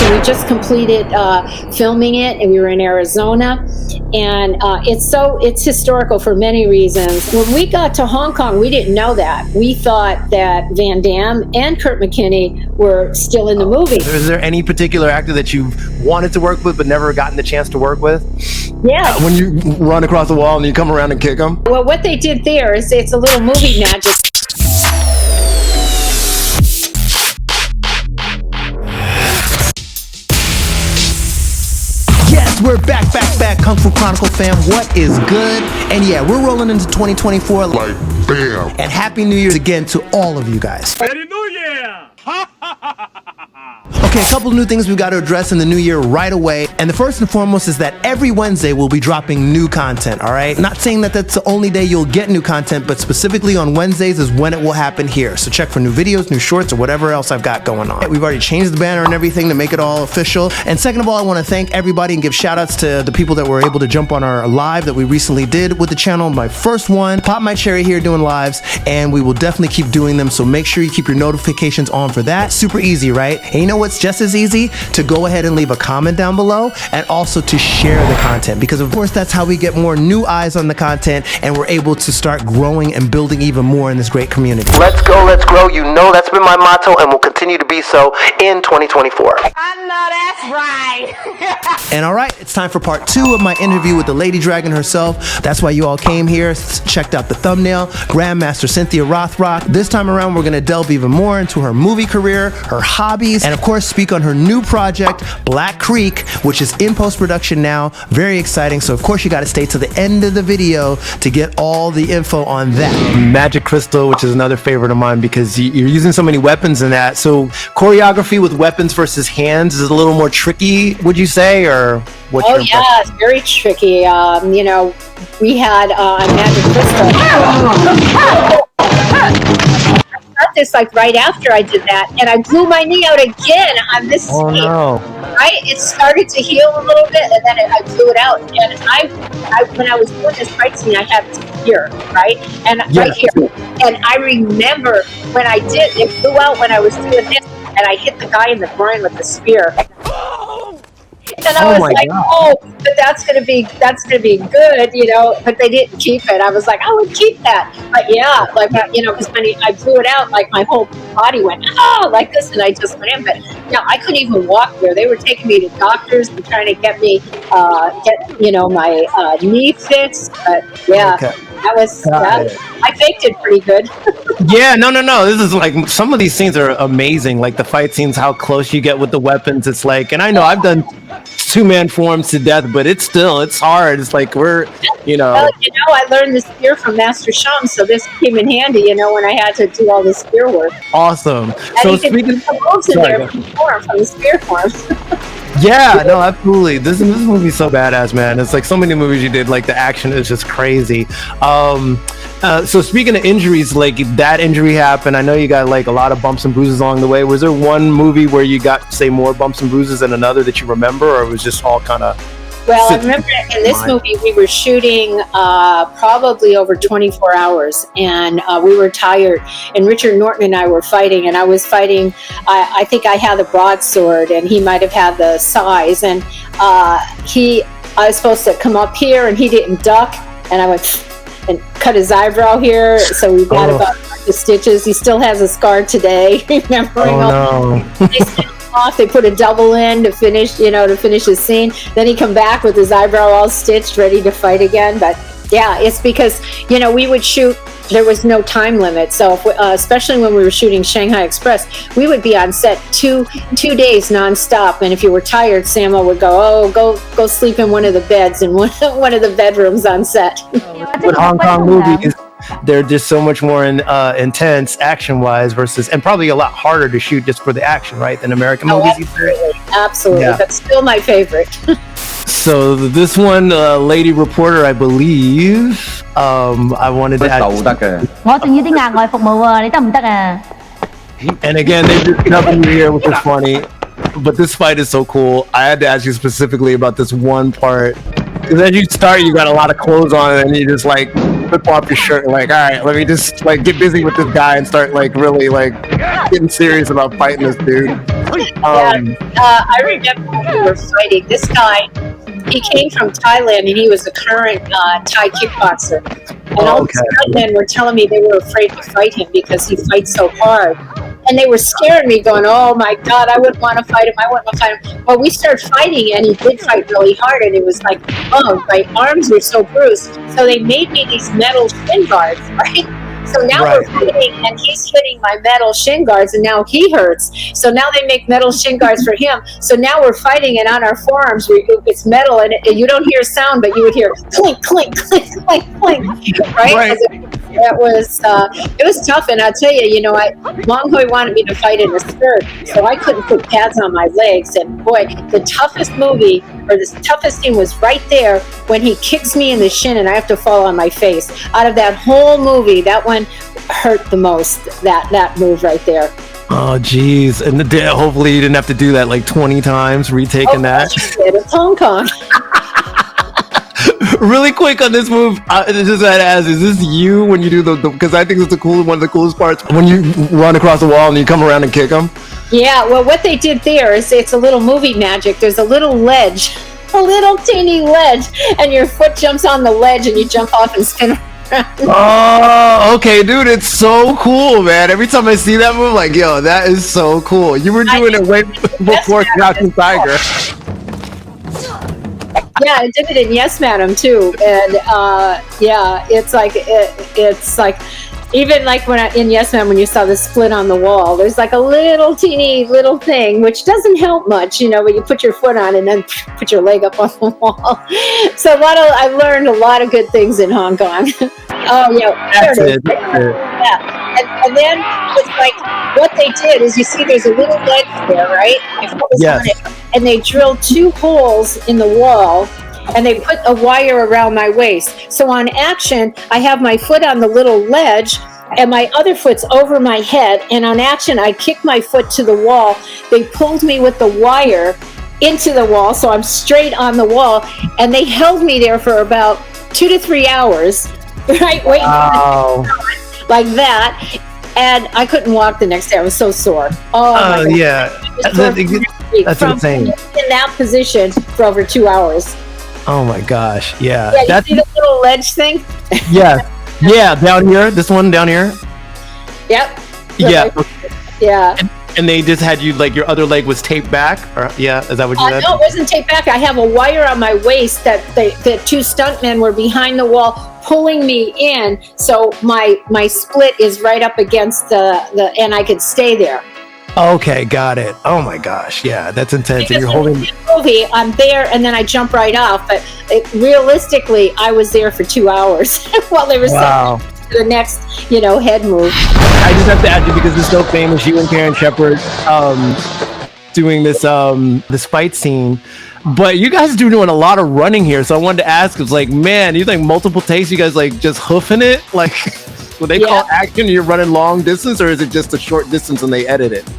So we just completed filming it, and we were in Arizona, and it's historical for many reasons. When we got to Hong Kong, we didn't know that. We thought that Van Damme and Kurt McKinney were still in the movie. Is there any particular actor that you've wanted to work with but never gotten the chance to work with? Yeah. When you run across the wall and you come around and kick them? Well, what they did there is it's a little movie magic. Yes, we're back, Kung Fu Chronicle fam. What is good? And yeah, we're rolling into 2024 like bam. And Happy New Year again to all of you guys. Happy New Year! Okay, a couple of new things we've got to address in the new year right away. And the first and foremost is that every Wednesday we'll be dropping new content, all right? Not saying that that's the only day you'll get new content, but specifically on Wednesdays is when it will happen here. So check for new videos, new shorts, or whatever else I've got going on. We've already changed the banner and everything to make it all official. And second of all, I want to thank everybody and give shout outs to the people that were able to jump on our live that we recently did with the channel. My first one, pop my cherry here doing lives, and we will definitely keep doing them. So make sure you keep your notifications on for that. Super easy, right? And you know what's just as easy? To go ahead and leave a comment down below, and also to share the content, because of course that's how we get more new eyes on the content, and we're able to start growing and building even more in this great community. Let's go, let's grow. You know that's been my motto and will continue to be so in 2024. I know that's right. And all right, it's time for part 2 of my interview with the Lady Dragon herself. That's why you all came here, checked out the thumbnail, Grandmaster Cynthia Rothrock. This time around, we're gonna delve even more into her movie career, her hobbies, and of course speak on her new project, Black Creek, which is in post-production now. Very exciting. So of course you got to stay to the end of the video to get all the info on that. Magic Crystal, which is another favorite of mine because you're using so many weapons in that. So choreography with weapons versus hands is a little more tricky, would you say, or what's your yeah, it's very tricky. You know, we had Magic Crystal. This like right after I did that, and I blew my knee out again on this scene. No. Right, it started to heal a little bit, and then I blew it out. And I when I was doing this fight scene, I had it here, right, and right here. And I remember when I did, it blew out when I was doing this, and I hit the guy in the groin with the spear. And I was like, God. Oh, but that's gonna be good, you know. But they didn't keep it. I was like, I would keep that. But yeah, like you know, because when I blew it out, like my whole body went like this, and I just went in. But yeah, I couldn't even walk there. They were taking me to doctors and trying to get me my knee fixed. But yeah. Okay. That was, I faked it pretty good. Yeah, no. This is like, some of these scenes are amazing. Like the fight scenes, how close you get with the weapons. It's like, and I know I've done 2-man forms to death, but it's hard. It's like Well, I learned the spear from Master Shang, so this came in handy, you know, when I had to do all the spear work. Awesome. And so speaking of moves in there from the spear forms. Yeah, no, absolutely. This movie's so badass, man. It's like so many movies you did, like the action is just crazy. So speaking of injuries, like that injury happened. I know you got like a lot of bumps and bruises along the way. Was there one movie where you got, say, more bumps and bruises than another that you remember, or it was just all kind of... Well, I remember in this movie we were shooting probably over 24 hours, and we were tired. And Richard Norton and I were fighting, and I was fighting. I think I had the broadsword, and he might have had the size. And I was supposed to come up here, and he didn't duck, and I went and cut his eyebrow here. So we got about the stitches. He still has a scar today. Remembering off, they put a double in to finish his scene. Then he come back with his eyebrow all stitched, ready to fight again. But yeah, it's because, you know, we would shoot, there was no time limit. So especially when we were shooting Shanghai Express, we would be on set two days nonstop. And if you were tired, Samo would go sleep in one of the beds in one of the bedrooms on set. With Hong Kong movies, they're just so much more intense action-wise and probably a lot harder to shoot just for the action, right, than American movies. Absolutely. Yeah. That's still my favorite. So this one, Lady Reporter, I believe, I wanted to add... And again, they just cut in here, which is funny. But this fight is so cool. I had to ask you specifically about this one part. Because as you start, you got a lot of clothes on, and you just like rip off your shirt and like, all right, let me just like get busy with this guy and start like really like getting serious about fighting this dude. I remember when we were fighting. This guy, he came from Thailand, and he was a current Thai kickboxer. And all the stuntmen were telling me they were afraid to fight him because he fights so hard. And they were scaring me, going, "Oh my God, I wouldn't want to fight him. I wouldn't want to fight him." Well, we started fighting, and he did fight really hard. And it was like, oh, my arms were so bruised. So they made me these metal shin guards, right? So now we're fighting, and he's hitting my metal shin guards, and now he hurts. So now they make metal shin guards for him. So now we're fighting, and on our forearms, it's metal, and you don't hear sound, but you would hear clink, clink, clink, clink, clink, right? It was tough, and I'll tell you, Long Hoi wanted me to fight in a skirt, so I couldn't put pads on my legs. And boy, the toughest scene was right there when he kicks me in the shin, and I have to fall on my face. Out of that whole movie, that one hurt the most. That move right there. Oh, geez. And hopefully you didn't have to do that like 20 times, retaking that. It's Hong Kong. Really quick on this move, just had to ask, is this you when you do because I think it's one of the coolest parts, when you run across the wall and you come around and kick them? Yeah, well, what they did there is it's a little movie magic. There's a little ledge, a little teeny ledge, and your foot jumps on the ledge and you jump off and spin around. Oh, okay, dude, it's so cool, man. Every time I see that move, like, yo, that is so cool. You were doing it way before Crouching Tiger. Yeah, I did it in Yes Madam too, and it's like even like in Yes Madam, when you saw the split on the wall, there's like a little teeny little thing which doesn't help much, but you put your foot on and then put your leg up on the wall. So I learned a lot of good things in Hong Kong. Oh yeah, that's it. Yeah, and then it's like what they did is, you see, there's a little ledge there, right? Yes. And they drilled 2 holes in the wall, and they put a wire around my waist. So on action, I have my foot on the little ledge, and my other foot's over my head. And on action, I kick my foot to the wall. They pulled me with the wire into the wall, so I'm straight on the wall. And they held me there for about 2 to 3 hours, right? Waiting for the like that. And I couldn't walk the next day. I was so sore. Oh, yeah. That's insane. In that position for over 2 hours. Oh my gosh. Yeah. Yeah, you see the little ledge thing? Yeah. Yeah, down here. This one down here. Yep. Yeah. Yeah. And they just had you, like, your other leg was taped back? Or, yeah, is that what you said? No, it wasn't taped back. I have a wire on my waist that the 2 stuntmen were behind the wall pulling me in, so my split is right up against the and I could stay there. Okay, got it. Oh my gosh, yeah, that's intense. Because and you're holding. In the movie, I'm there and then I jump right off. But realistically, I was there for 2 hours while they were setting to the next, head move. I just have to add you because it's so famous. You and Karen Sheperd doing this fight scene. But you guys are doing a lot of running here, so I wanted to ask, it's like, man, you think multiple takes, you guys like just hoofing it? Like, will they call action and you're running long distance, or is it just a short distance and they edit it?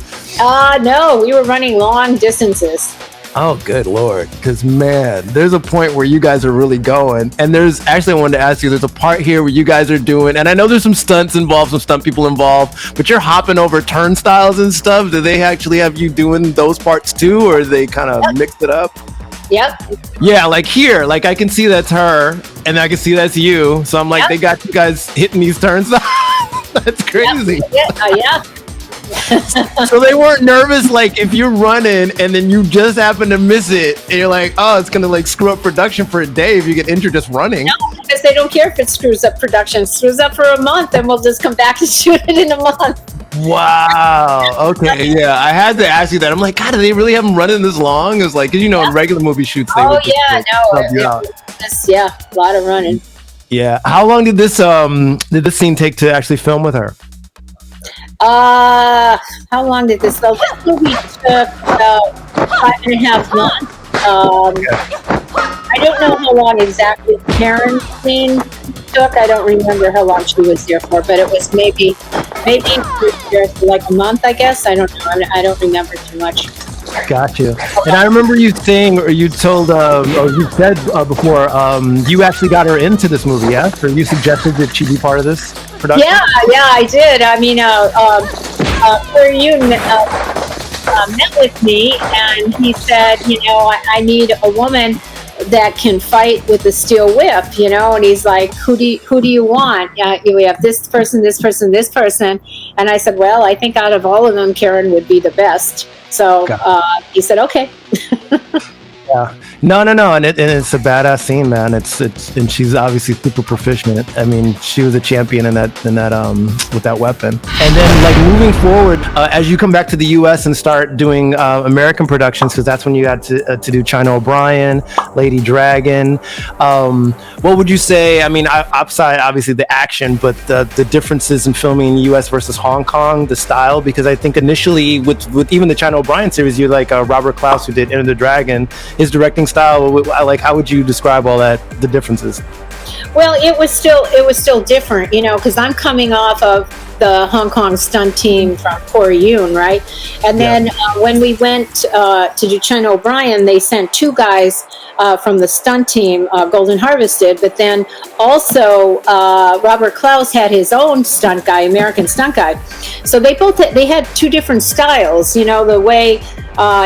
No, we were running long distances. Oh, good Lord. Because, man, there's a point where you guys are really going. And there's actually, I wanted to ask you, there's a part here where you guys are doing, and I know there's some stunts involved, some stunt people involved, but you're hopping over turnstiles and stuff. Do they actually have you doing those parts too, or they kind of mix it up? Yep. Yeah, like here, like I can see that's her, and I can see that's you. So I'm like, they got you guys hitting these turnstiles. That's crazy. Yeah. So they weren't nervous, like if you're running and then you just happen to miss it and you're like, oh, it's gonna like screw up production for a day if you get injured just running. No, because they don't care if it screws up production. It screws up for a month and we'll just come back and shoot it in a month. Wow. Okay. Yeah, I had to ask you that. I'm like, God, do they really have them running this long? It's like, 'cause in regular movie shoots, they would just, a lot of running. Yeah. How long did this scene take to actually film with her? How long did this go? This movie took about 5.5 months. I don't know how long exactly Karen's scene took. I don't remember how long she was there for, but it was maybe she was there for like a month, I guess. I don't know. I don't remember too much. Got you. And I remember you saying, or you told, or you said before, you actually got her into this movie, yes? Or you suggested that she be part of this production? Yeah, I did. I mean, for you, met with me, and he said, I need a woman that can fight with the steel whip, and he's like, who do you want? We have this person, this person, this person. And I said, well, I think out of all of them, Karen would be the best. So he said, okay. Yeah. No, and it's a badass scene, man. It's and she's obviously super proficient. I mean, she was a champion in that with that weapon. And then like moving forward, as you come back to the U.S. and start doing American productions, because that's when you had to do China O'Brien, Lady Dragon. What would you say? I mean, outside obviously the action, but the differences in filming in the U.S. versus Hong Kong, the style, because I think initially with even the China O'Brien series, you like Robert Clouse, who did Enter the Dragon. His directing style, like, how would you describe all that, the differences? Well, it was still different, because I'm coming off of the Hong Kong stunt team from Corey Yoon, right? And then when we went to do China O'Brien, they sent two guys from the stunt team, Golden Harvested, but then also Robert Clouse had his own stunt guy, American stunt guy. So they had two different styles, the way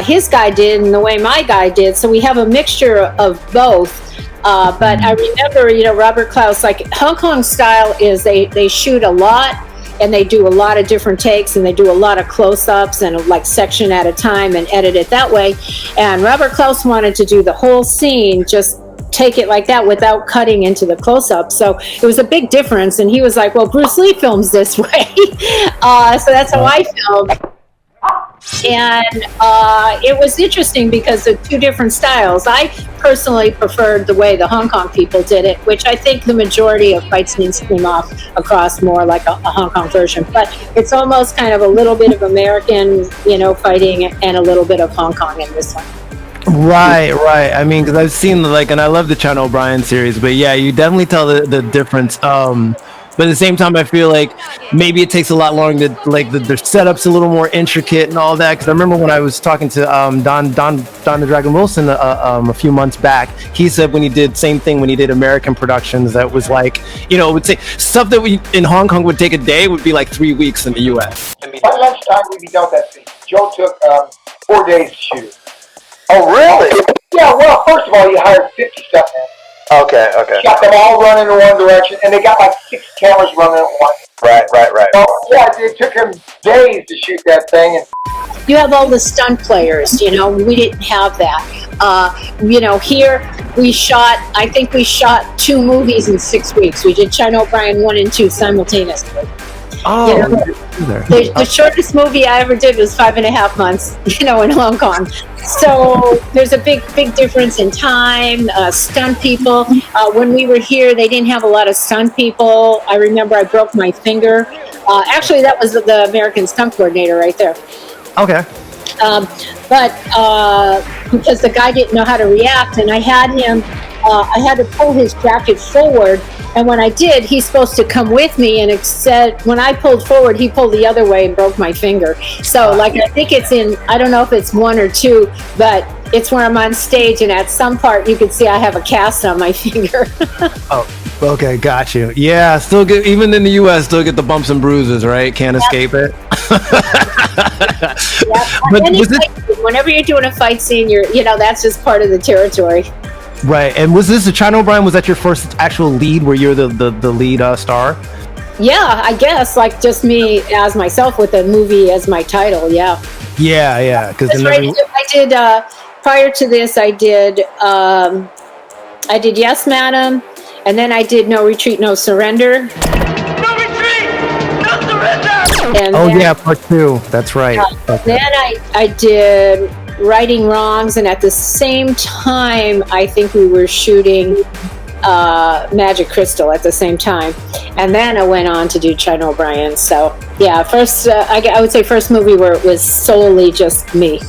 his guy did and the way my guy did. So we have a mixture of both. But I remember, Robert Clouse, like Hong Kong style is they shoot a lot and they do a lot of different takes and they do a lot of close-ups and like section at a time and edit it that way. And Robert Clouse wanted to do the whole scene, just take it like that without cutting into the close-up. So it was a big difference. And he was like, well, Bruce Lee films this way. So that's how I filmed. And it was interesting because of two different styles. I personally preferred the way the Hong Kong people did it, which I think the majority of fight scenes came off across more like a Hong Kong version. But it's almost kind of a little bit of American, fighting and a little bit of Hong Kong in this one. Right. I mean, because I've seen and I love the China O'Brien series, but yeah, you definitely tell the difference. But at the same time, I feel like maybe it takes a lot longer to their setup's a little more intricate and all that. Because I remember when I was talking to Don the Dragon Wilson a few months back, he said when he did American productions, that was like, it would say stuff that we in Hong Kong would take a day would be like 3 weeks in the U.S. By lunchtime, we'd be done with that scene. Joe took 4 days to shoot it. Oh, really? Yeah, well, first of all, you hired 50 stuntmen. Okay. Got them all running in one direction, and they got like 6 cameras running at once. Right. So, yeah, it took them days to shoot that thing. And you have all the stunt players, we didn't have that. Here I think we shot 2 movies in 6 weeks. We did China O'Brien 1 and 2 simultaneously. Oh, the shortest movie I ever did was 5.5 months, in Hong Kong. So there's a big difference in time. Stunt people. When we were here, they didn't have a lot of stunt people. I remember I broke my finger. Actually, that was the American stunt coordinator right there. Okay. But because the guy didn't know how to react, and I had to pull his jacket forward. And when I did, he's supposed to come with me. And it said, when I pulled forward, he pulled the other way and broke my finger. So I think it's I don't know if it's 1 or 2, but it's when I'm on stage. And at some part, you can see I have a cast on my finger. Oh, okay. Got you. Yeah. Still get, even in the U.S., still get the bumps and bruises, right? Can't escape it. But whenever you're doing a fight scene, that's just part of the territory. Right. And was this a China O'Brien? Was that your first actual lead where you're the lead star? Yeah, I guess, like just me as myself with the movie as my title. Yeah. Yeah. Because I did prior to this, I did Yes, Madam, and then I did No Retreat, No Surrender. No retreat! No surrender! And part 2. That's right. Then I did Righting Wrongs, and at the same time, I think we were shooting Magic Crystal at the same time, and then I went on to do China O'Brien. So yeah, first I would say first movie where it was solely just me.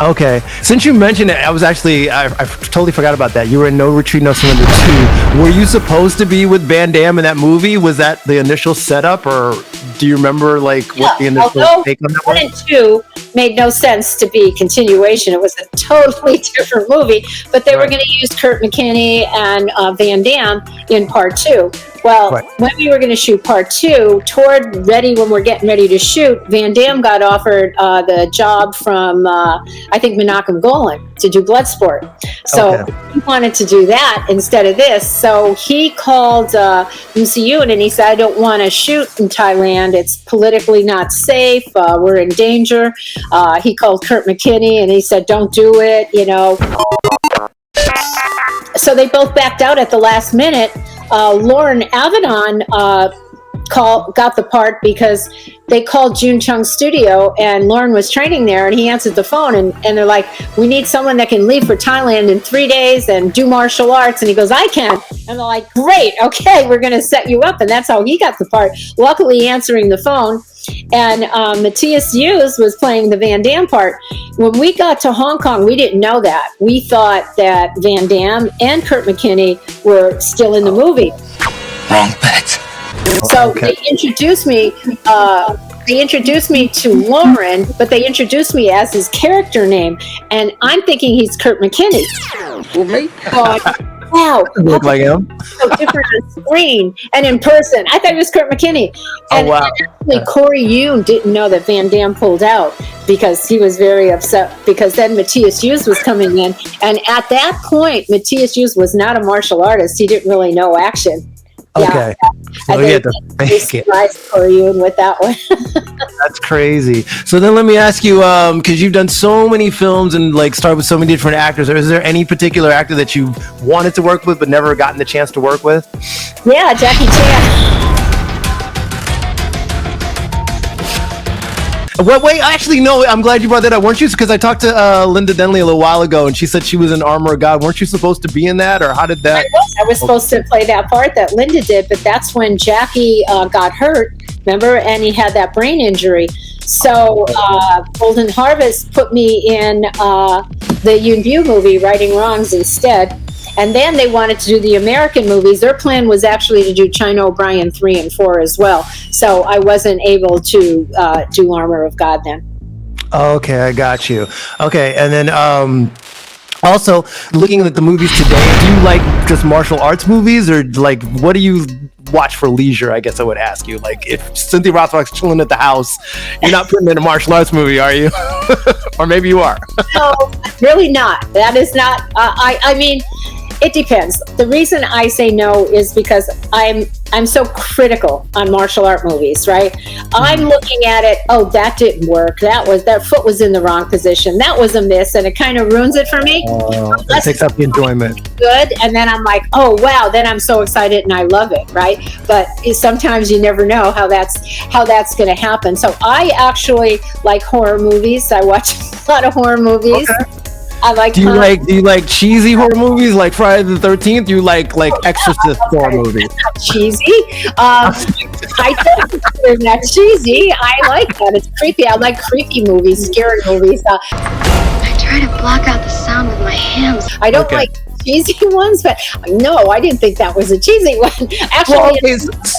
Okay. Since you mentioned it, I totally forgot about that. You were in No Retreat, No Surrender 2. Were you supposed to be with Van Damme in that movie? Was that the initial setup, or do you remember what the initial take on that was? 1 and 2 made no sense to be continuation. It was a totally different movie, but they were going to use Kurt McKinney and Van Damme in part 2. Well, Right. when we were going to shoot part 2, when we're getting ready to shoot, Van Damme got offered the job from, I think, Menachem Golan to do Bloodsport. So Okay. he wanted to do that instead of this. So he called Yoon and he said, I don't want to shoot in Thailand. It's politically not safe. We're in danger. He called Kurt McKinney and he said, don't do it, So they both backed out at the last minute. Lauren Avedon got the part because they called June Chung's studio and Lauren was training there, and he answered the phone and they're like, we need someone that can leave for Thailand in 3 days and do martial arts. And he goes, I can. And they're like, great, okay, we're going to set you up. And that's how he got the part, luckily answering the phone. And Matthias Hughes was playing the Van Damme part. When we got to Hong Kong, we didn't know that. We thought that Van Damme and Kurt McKinney were still in the movie. Wrong bet. So Okay. they introduced me. They introduced me to Lauren, but they introduced me as his character name, and I'm thinking he's Kurt McKinney. Who, me? Wow, Look like him. so different on screen and in person. I thought it was Kurt McKinney. And, wow. and actually, Corey Yoon didn't know that Van Damme pulled out because he was very upset because then Matthias Hughes was coming in. And at that point, Matthias Hughes was not a martial artist. He didn't really know action. Okay. So And you had they- to they fake it. surprised Corey Yoon with that one. That's crazy. So then let me ask you, because you've done so many films and like started with so many different actors, is there any particular actor that you wanted to work with but never gotten the chance to work with? Yeah, Jackie Chan. Wait, actually, no, I'm glad you brought that up. Weren't you, because I talked to Linda Denley a little while ago and she said she was in Armor of God. Weren't you supposed to be in that, or how did that? I was supposed to play that part that Linda did, but that's when Jackie got hurt, remember? And he had that brain injury. So Golden Harvest put me in the Yuen Biu movie, Righting Wrongs, instead. And then they wanted to do the American movies. Their plan was actually to do China O'Brien 3 and 4 as well. So I wasn't able to do Armor of God then. Okay, I got you. Okay, and then also looking at the movies today, do you like just martial arts movies, or like what do you watch for leisure? I guess I would ask you. Like if Cynthia Rothrock's chilling at the house, you're not putting in a martial arts movie, are you? Or maybe you are. No, really not. That is not. I mean, it depends. The reason I say no is because I'm so critical on martial art movies, right? I'm looking at it, oh, that didn't work. That foot was in the wrong position. That was a miss, and it kind of ruins it for me. That takes up the enjoyment. Good, and then I'm like, oh wow, then I'm so excited and I love it, right? But sometimes you never know how that's going to happen. So I actually like horror movies. I watch a lot of horror movies. Okay. I like. Do you like cheesy horror movies like Friday the 13th? You like Exorcist horror movies? Cheesy? I don't consider that cheesy. I like that. It's creepy. I like creepy movies, scary movies. I try to block out the sound with my hands. I don't Okay. like cheesy ones, but no, I didn't think that was a cheesy one. Actually, Well, okay,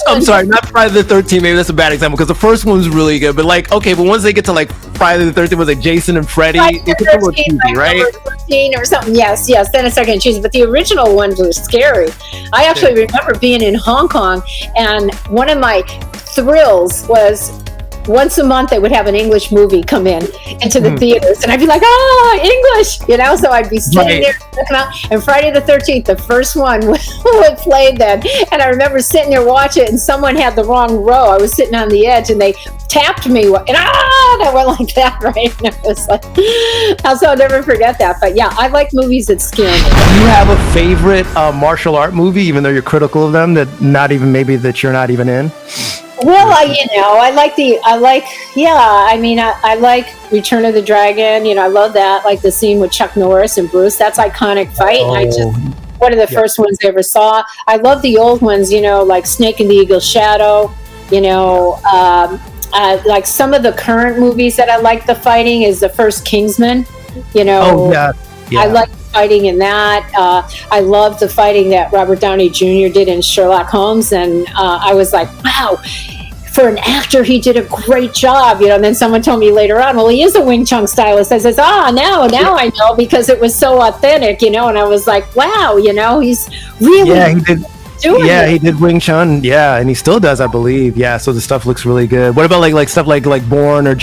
I'm sorry, not Friday the 13th. Maybe that's a bad example because the first one's really good. But like, okay, but once they get to like Friday the 13th, was like Jason and Freddy, Friday it the gets a little 13th, cheesy, like right? number 13 or something. Yes, then it's starting to cheesy. But the original ones were scary. I actually remember being in Hong Kong, and one of my thrills was once a month they would have an English movie come into the theaters, and I'd be like, English, so I'd be sitting there looking out, and Friday the 13th, the first one would play then, and I remember sitting there watching it, and someone had the wrong row. I was sitting on the edge, and they tapped me, and I went like that, right? And I was like, so I'll never forget that. But yeah, I like movies that scare me. Do you have a favorite martial art movie, even though you're critical of them, that you're not even in? Well, I like Return of the Dragon. I love that. Like the scene with Chuck Norris and Bruce. That's iconic fight. And one of the first ones I ever saw. I love the old ones, like Snake and the Eagle's Shadow. Like some of the current movies that I like the fighting is the first Kingsman. Yeah. I like fighting in that. I love the fighting that Robert Downey Jr. did in Sherlock Holmes, and I was like, wow, for an actor, he did a great job. And then someone told me later on, well, he is a Wing Chun stylist. I says, now I know, because it was so authentic, and I was like, wow, he's really. Yeah, doing Yeah, it. he did Wing Chun. Yeah, and he still does, I believe. Yeah, so the stuff looks really good. What about like stuff like Bourne or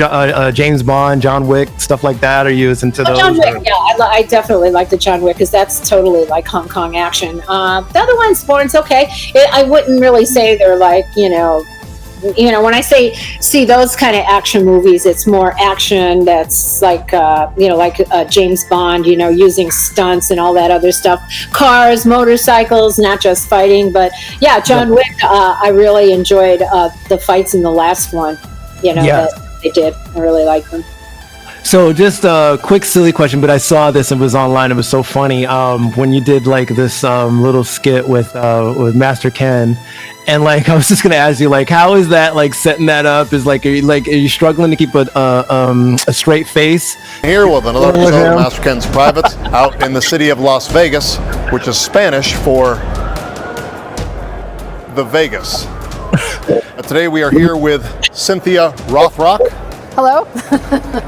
James Bond, John Wick, stuff like that? Are you into those? John Wick, yeah, I definitely like the John Wick because that's totally like Hong Kong action. The other ones, Bourne's okay. I wouldn't really say they're like, when I say see those kind of action movies, it's more action that's like, James Bond, using stunts and all that other stuff. Cars, motorcycles, not just fighting. But yeah, John Wick, I really enjoyed the fights in the last one, that they did. I really liked them. So just a quick silly question, but I saw this and it was online. It was so funny when you did like this little skit with Master Ken, and like I was just gonna ask you like, how is that like setting that up? Is like are you struggling to keep a straight face? Here with another episode of Master Ken's Privates out in the city of Las Vegas, which is Spanish for the Vegas. Today we are here with Cynthia Rothrock. Hello.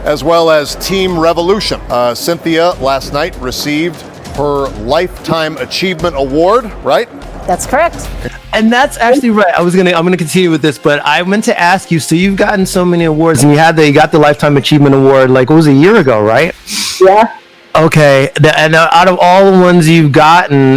As well as Team Revolution. Cynthia last night received her Lifetime Achievement Award, right? That's correct. And that's actually right. I'm gonna continue with this, but I meant to ask you. So you've gotten so many awards, and you got the Lifetime Achievement Award. Like it was a year ago, right? Yeah. Okay, and out of all the ones you've gotten,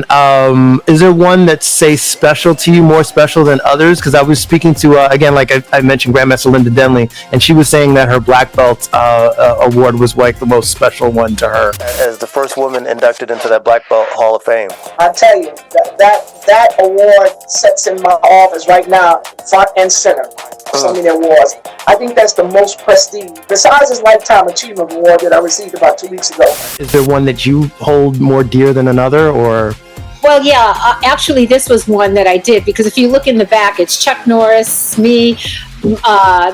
is there one that's, say, special to you, more special than others? Because I was speaking to, again, like I mentioned, Grandmaster Linda Denley, and she was saying that her Black Belt award was like the most special one to her. As the first woman inducted into that Black Belt Hall of Fame. I tell you, that award sits in my office right now, front and center. So many awards. I think that's the most prestige. Besides this Lifetime Achievement Award that I received about 2 weeks ago. Is there one that you hold more dear than another, or? Well, yeah, actually, this was one that I did because if you look in the back, it's Chuck Norris, me,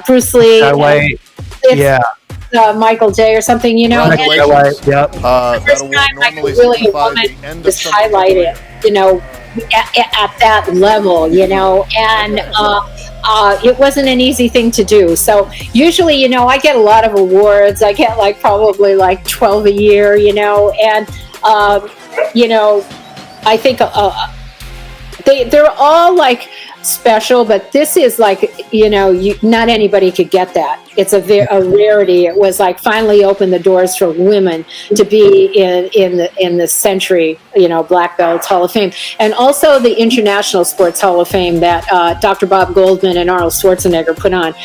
Bruce Lee, Michael J. or something, Congratulations. Yep. The first time like really a woman was highlighted, at that level, and it wasn't an easy thing to do. So usually, I get a lot of awards. I get like probably like 12 a year, and I think they're all like special, but this is like, not anybody could get that. It's a rarity. It was like finally opened the doors for women to be in the Century, Black Belts Hall of Fame, and also the International Sports Hall of Fame that Dr. Bob Goldman and Arnold Schwarzenegger put on.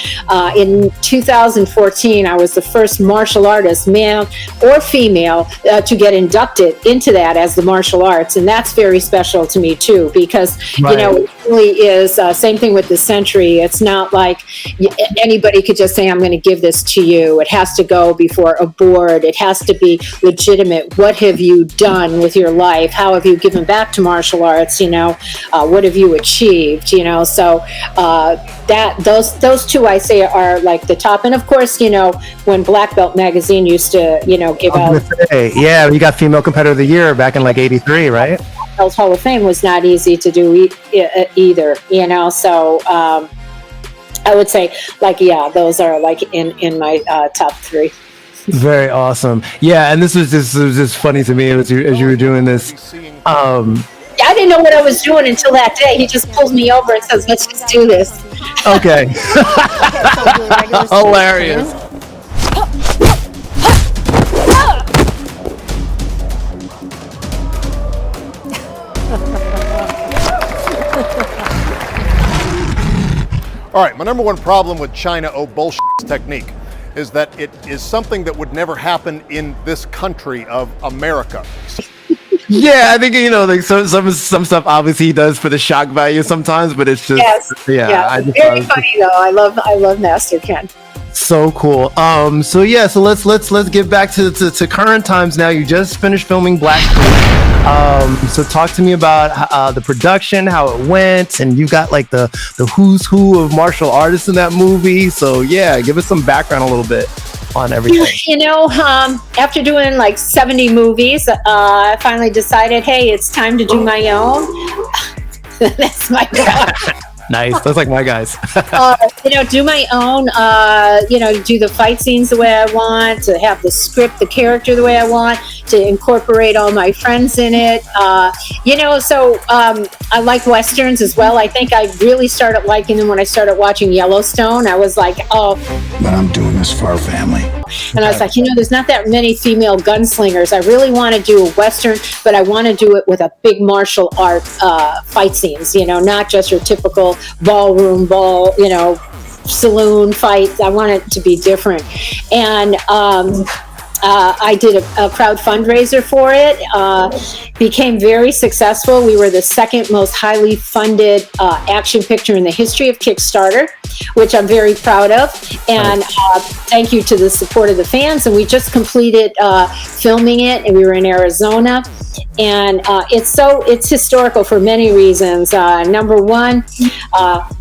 In 2014, I was the first martial artist, male or female, to get inducted into that as the martial arts, and that's very special to me too, because it really is same thing with the Century. It's not like anybody could just say, I'm going to give this to you. It has to go before a board. It has to be legitimate. What have you done with your life? How have you given back to martial arts? What have you achieved? So those two I say are like the top. And of course, when Black Belt magazine used to, give out. Yeah, you got Female Competitor of the Year back in like '83, right? Belt Hall of Fame was not easy to do either, So I would say, those are like in my top three. Very awesome. Yeah, and this was just funny to me as you were doing this. I didn't know what I was doing until that day. He just pulled me over and says, "Let's just do this." Okay. Hilarious. All right, my number one problem with China bullshit technique is that it is something that would never happen in this country of America. Yeah, I think like some stuff obviously he does for the shock value sometimes, but it's just Very funny though. I love Master Ken. So cool. So let's get back to current times now. You just finished filming Black Street. So talk to me about the production, how it went, and you got like the who's who of martial artists in that movie. So yeah, give us some background a little bit on everything. After doing like 70 movies, I finally decided, hey, it's time to do my own. That's my God. Nice. That's like my guys. Do my own, do the fight scenes the way I want, to have the script, the character the way I want, to incorporate all my friends in it. I like Westerns as well. I think I really started liking them when I started watching Yellowstone. I was like, oh. But I'm doing this for our family. And I was like, there's not that many female gunslingers. I really want to do a Western, but I want to do it with a big martial art fight scenes, not just your typical ballroom saloon fights. I want it to be different. And I did a crowd fundraiser for it. Became very successful. We were the second most highly funded action picture in the history of Kickstarter, which I'm very proud of. And thank you to the support of the fans. And we just completed filming it, and we were in Arizona. And it's historical for many reasons. Number one,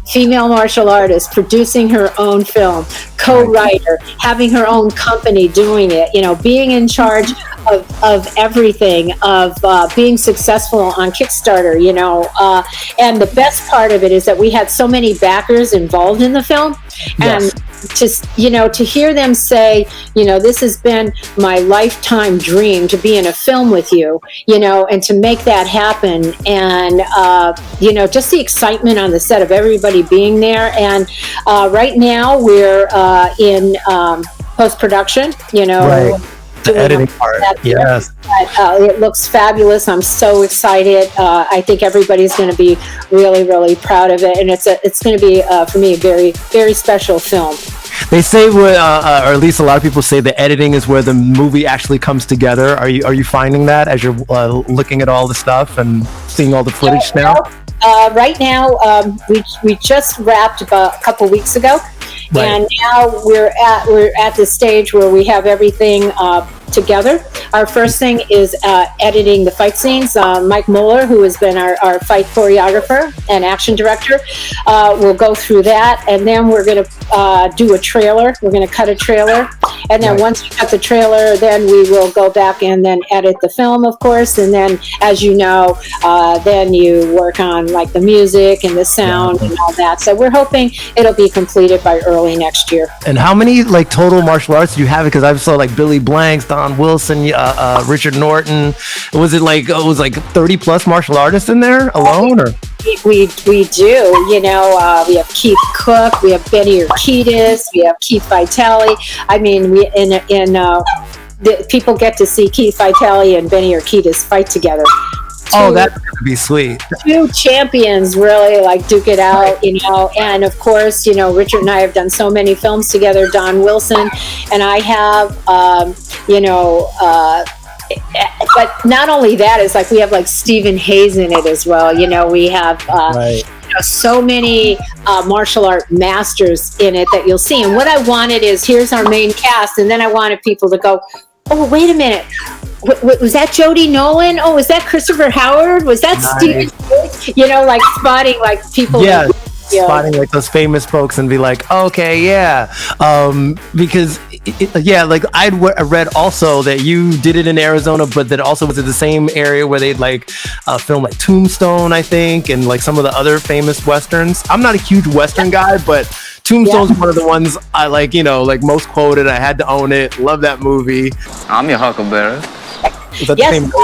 female martial artist producing her own film, co-writer, having her own company doing it, being in charge of everything, of being successful on Kickstarter, and the best part of it is that we had so many backers involved in the film. Yes. And to hear them say, this has been my lifetime dream to be in a film with you, and to make that happen. And, just the excitement on the set of everybody being there. And right now we're in post-production, Right. The editing part, yes. It looks fabulous. I'm so excited. I think everybody's going to be really, really proud of it, and it's going to be for me a very, very special film. They say, or at least a lot of people say, the editing is where the movie actually comes together. Are you finding that as you're looking at all the stuff and seeing all the footage now? Right now, we just wrapped about a couple weeks ago. Right. And now we're at the stage where we have everything together. Our first thing is editing the fight scenes. Mike Muller, who has been our fight choreographer and action director, will go through that, and then we're going to do a trailer. We're going to cut a trailer, and then once we cut the trailer, then we will go back and then edit the film, of course. And then, as you know, then you work on like the music and the sound and all that. So we're hoping it'll be completed by early next year. And how many total martial arts do you have? Because I saw Billy Blanks, Don Wilson, Richard Norton. Was it it was 30 plus martial artists in there alone, or? We do. We have Keith Cook, we have Benny Urquidez, we have Keith Vitale. I mean, people get to see Keith Vitale and Benny Urquidez fight together. That's gonna be sweet. Two champions really duke it out, and of course, Richard and I have done so many films together. Don Wilson and I have, but not only that, it's we have Stephen Hayes in it as well. We have so many martial art masters in it that you'll see. And what I wanted is, here's our main cast, and then I wanted people to go, oh, wait a minute. Was that Jody Nolan? Oh, was that Christopher Howard? Was that Stephen? Spotting people. Yeah, spotting those famous folks and be okay, yeah. Because I read also that you did it in Arizona, but that also was in the same area where they'd film Tombstone, I think, and some of the other famous westerns. I'm not a huge western guy, but Tombstone's one of the ones I most quoted. I had to own it. Love that movie. I'm your huckleberry. Is that the same movie?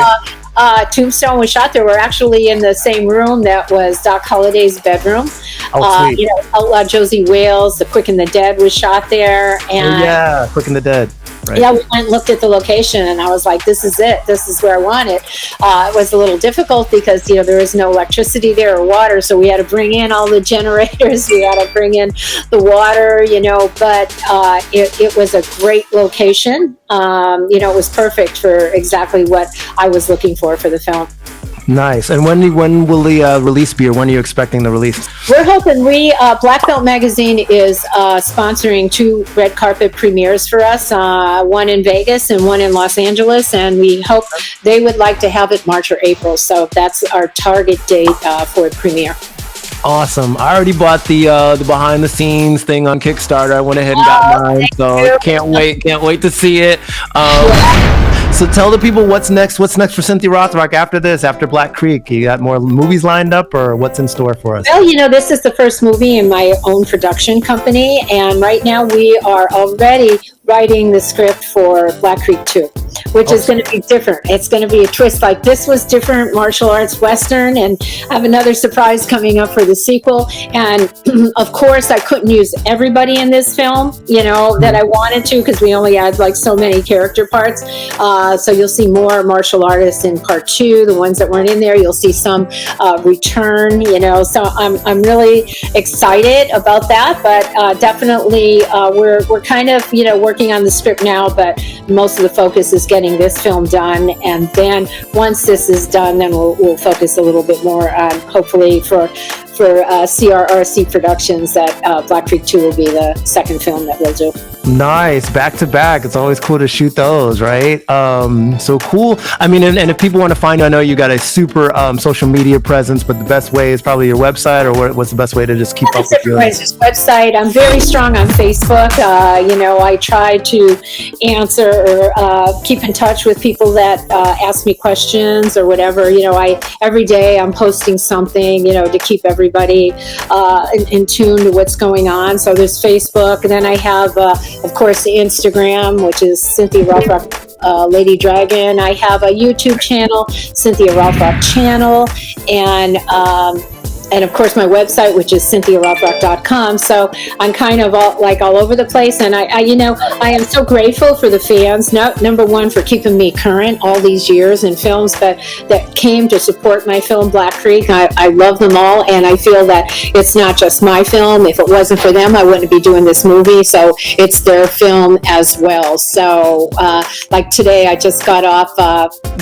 Tombstone was shot there. We're actually in the same room that was Doc Holliday's bedroom. Sweet. Outlaw Josie Wales, The Quick and the Dead was shot there. And Quick and the Dead. Right. Yeah, we went and looked at the location, and I was like, this is it. This is where I want it. It was a little difficult because, there is no electricity there or water, so we had to bring in all the generators. We had to bring in the water, but it was a great location. It was perfect for exactly what I was looking for the film. Nice. And when will the release be, or when are you expecting the release? We're hoping Black Belt Magazine is sponsoring 2 red carpet premieres for us, one in Vegas and one in Los Angeles, and we hope they would like to have it March or April. So that's our target date for a premiere. Awesome. I already bought the behind the scenes thing on Kickstarter. I went ahead and got mine, so can't wait to see it. So tell the people what's next for Cynthia Rothrock after this, after Black Creek. You got more movies lined up, or what's in store for us? Well, this is the first movie in my own production company, and right now we are already writing the script for Black Creek 2, which is going to be different. It's going to be a twist. Like, this was different, martial arts Western, and I have another surprise coming up for the sequel. And of course, I couldn't use everybody in this film, you know, that I wanted to, because we only had like so many character parts. So you'll see more martial artists in part 2, the ones that weren't in there. You'll see some return, you know, so I'm really excited about that. But definitely we're kind of, you know, working on the script now, but most of the focus is getting this film done. And then once this is done, then we'll focus a little bit more on, hopefully for CRRC Productions, that Black Creek 2 will be the second film that we'll do. Nice, back to back. It's always cool to shoot those, right? So cool. I mean, and if people want to find you, I know you got a super social media presence, but the best way is probably your website, or what's the best way to just keep up with you? This website. I'm very strong on Facebook. You know, I try to answer or keep in touch with people that ask me questions or whatever. You know, every day I'm posting something, you know, to keep everybody in tune to what's going on. So there's Facebook, and then I have of course, the Instagram, which is Cynthia Rothrock, Lady Dragon. I have a YouTube channel, Cynthia Rothrock channel, and of course my website, which is cynthiarothrock.com. So I'm kind of all over the place, and I you know, I am so grateful for the fans. Number one, for keeping me current all these years in films that came to support my film Black Creek. I love them all, and I feel that it's not just my film. If it wasn't for them, I wouldn't be doing this movie. So it's their film as well. So like today, I just got off.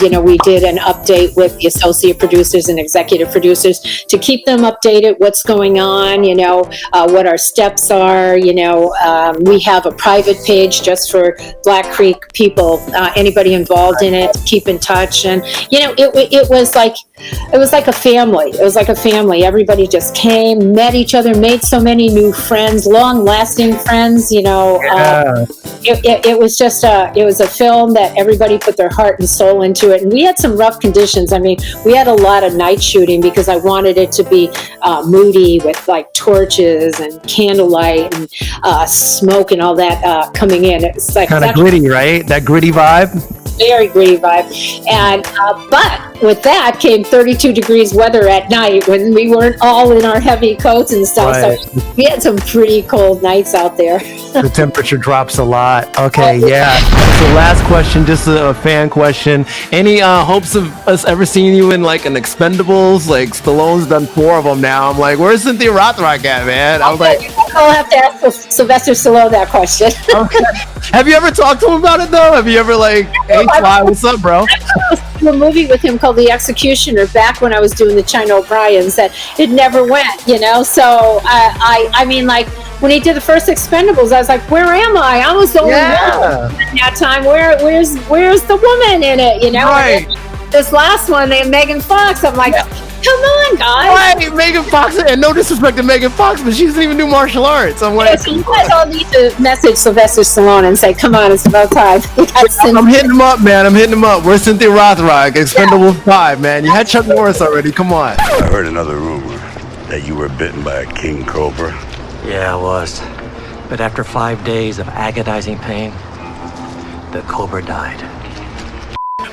You know, we did an update with the associate producers and executive producers to keep them updated, what's going on, you know, what our steps are. You know, we have a private page just for Black Creek people, anybody involved in it, keep in touch. And you know, it was like a family. It was like a family. Everybody just came, met each other, made so many new friends, long-lasting friends. You know, it was just it was a film that everybody put their heart and soul into it. And we had some rough conditions. I mean, we had a lot of night shooting because I wanted it to be moody, with like torches and candlelight and smoke and all that coming in. It's like kind of gritty, right? That gritty vibe. Very gritty vibe. And but with that came 32 degrees weather at night when we weren't all in our heavy coats and stuff. Right. So we had some pretty cold nights out there. The temperature drops a lot. Okay, yeah. So last question, just a fan question. Any hopes of us ever seeing you in like an Expendables? Like Stallone's done 4 of them now. I'm like, where's Cynthia Rothrock at, man? I was like, I'll have to ask Sylvester Stallone that question. Okay. Have you ever talked to him about it though? Have you ever like, hey, Fly, what's up, bro? I was doing a movie with him called The Executioner back when I was doing the China O'Briens that it never went, you know? So I mean, like, when he did the first Expendables, I was like, where am I? I was the only one at that time. Where's the woman in it, you know? Right. This last one, they had Megan Fox. I'm like, come on, guys. Right, Megan Fox, and no disrespect to Megan Fox, but she doesn't even do martial arts. I'm like, so you guys all need to message Sylvester Stallone and say, come on, it's about time. I'm hitting him up, man. I'm hitting him up. Where's Cynthia Rothrock? Expendables 5, man. You had Chuck Norris already. Come on. I heard another rumor that you were bitten by a king cobra. Yeah, I was. But after 5 days of agonizing pain, the cobra died.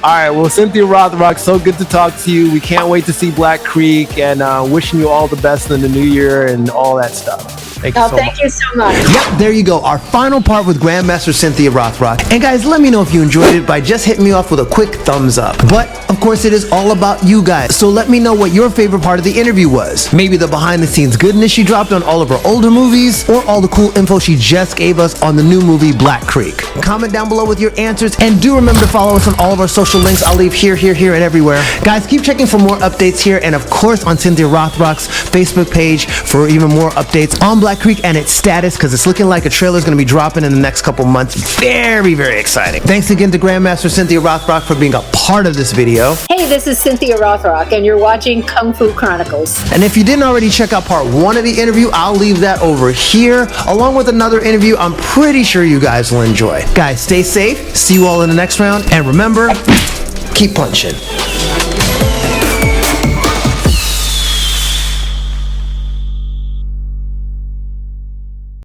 All right, well, Cynthia Rothrock, so good to talk to you. We can't wait to see Black Creek, and wishing you all the best in the new year and all that stuff. Thank you so much. Thank you so much. Yep, there you go. Our final part with Grandmaster Cynthia Rothrock. And guys, let me know if you enjoyed it by just hitting me off with a quick thumbs up. But of course, it is all about you guys. So let me know what your favorite part of the interview was. Maybe the behind the scenes goodness she dropped on all of her older movies, or all the cool info she just gave us on the new movie Black Creek. Comment down below with your answers, and do remember to follow us on all of our social links. I'll leave here, and everywhere. Guys, keep checking for more updates here, and of course on Cynthia Rothrock's Facebook page for even more updates on Black Creek and its status, because it's looking like a trailer is going to be dropping in the next couple months. Very, very exciting. Thanks again to Grandmaster Cynthia Rothrock for being a part of this video. Hey, this is Cynthia Rothrock, and you're watching Kung Fu Chronicles. And if you didn't already check out part 1 of the interview, I'll leave that over here, along with another interview I'm pretty sure you guys will enjoy. Guys, stay safe. See you all in the next round, and remember, keep punching.